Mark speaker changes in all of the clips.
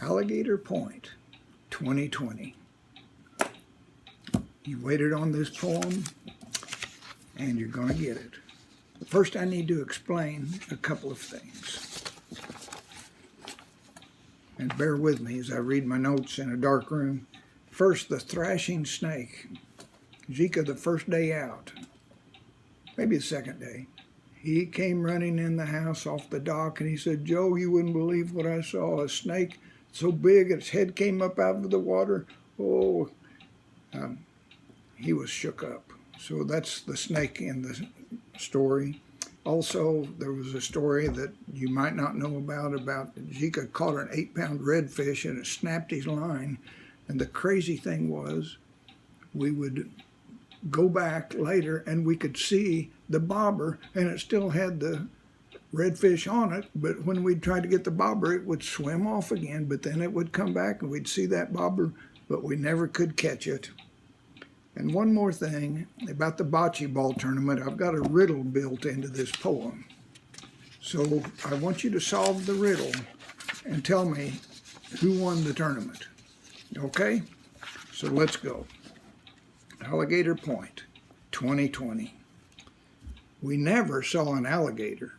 Speaker 1: Alligator Point, 2020. You waited on this poem, and you're going to get it. First, I need to explain a couple of things. And bear with me as I read my notes in a dark room. First, the thrashing snake. Zika, the first day out, maybe the second day, he came running in the house off the dock, and he said, "Joe, you wouldn't believe what I saw. A snake so big its head came up out of the water." Oh, he was shook up. So that's the snake in the story. Also, there was a story that you might not know about Zika caught an 8-pound redfish and it snapped his line. And the crazy thing was, we would go back later and we could see the bobber and it still had the redfish on it, but when we'd try to get the bobber, it would swim off again, but then it would come back and we'd see that bobber, but we never could catch it. And one more thing about the bocce ball tournament, I've got a riddle built into this poem. So I want you to solve the riddle and tell me who won the tournament. Okay? So let's go. Alligator Point, 2020. We never saw an alligator,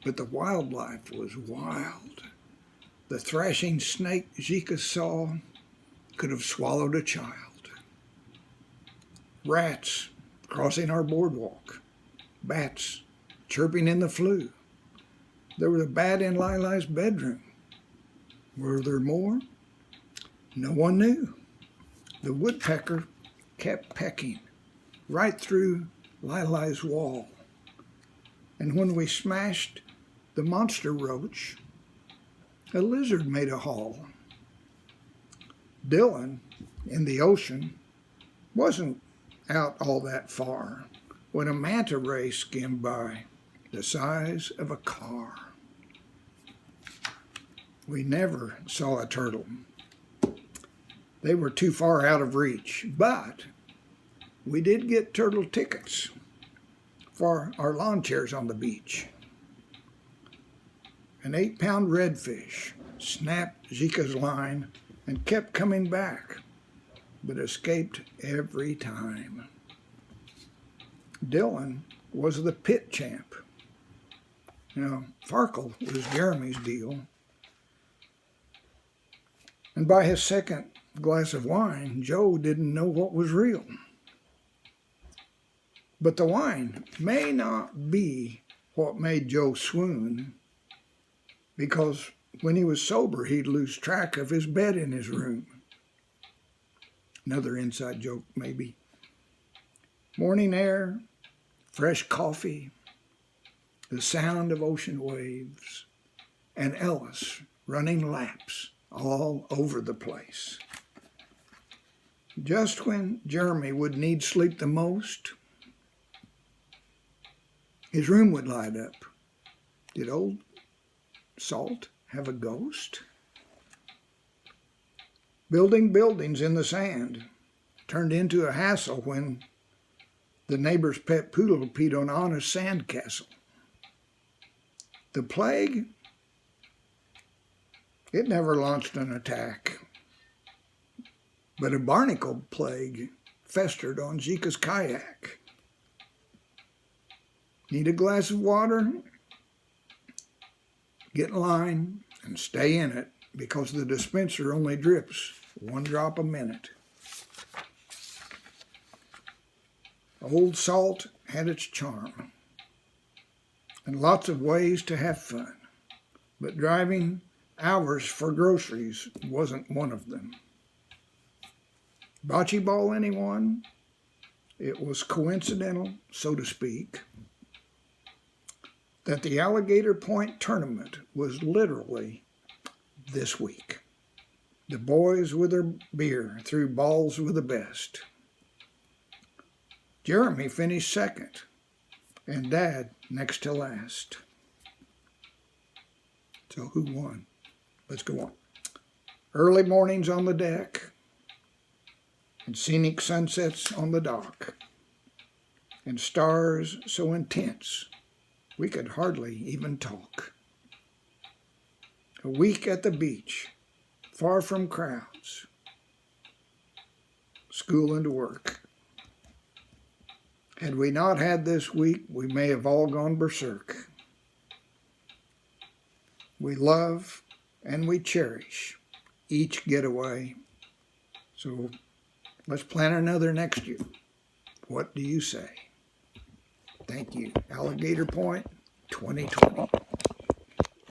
Speaker 1: but the wildlife was wild. The thrashing snake Zika saw could have swallowed a child. Rats crossing our boardwalk. Bats chirping in the flue. There was a bat in Lila's bedroom. Were there more? No one knew. The woodpecker kept pecking right through Lila's wall. And when we smashed the monster roach, a lizard made a haul. Dylan, in the ocean, wasn't out all that far when a manta ray skimmed by, the size of a car. We never saw a turtle. They were too far out of reach, but we did get turtle tickets for our lawn chairs on the beach. An 8-pound redfish snapped Zika's line and kept coming back, but escaped every time. Dylan was the pit champ. Now, Farkle was Jeremy's deal. And by his second glass of wine, Joe didn't know what was real. But the wine may not be what made Joe swoon, because when he was sober, he'd lose track of his bed in his room. Another inside joke, maybe. Morning air, fresh coffee, the sound of ocean waves, and Ellis running laps all over the place. Just when Jeremy would need sleep the most, his room would light up. Did old Salt have a ghost? Building buildings in the sand turned into a hassle when the neighbor's pet poodle peed on Anna's sandcastle. The plague, it never launched an attack, but a barnacle plague festered on Zika's kayak. Need a glass of water? Get in line and stay in it, because the dispenser only drips 1 drop a minute. Old Salt had its charm and lots of ways to have fun, but driving hours for groceries wasn't one of them. Bocce ball, anyone? It was coincidental, so to speak, that the Alligator Point tournament was literally this week. The boys with their beer threw balls with the best. Jeremy finished second, and Dad next to last. So who won? Let's go on. Early mornings on the deck, and scenic sunsets on the dock, and stars so intense we could hardly even talk. A week at the beach far from crowds, school and to work. Had we not had this week, we may have all gone berserk. We love and we cherish each getaway. So let's plan another next year. What do you say? Thank you. Alligator Point 2020.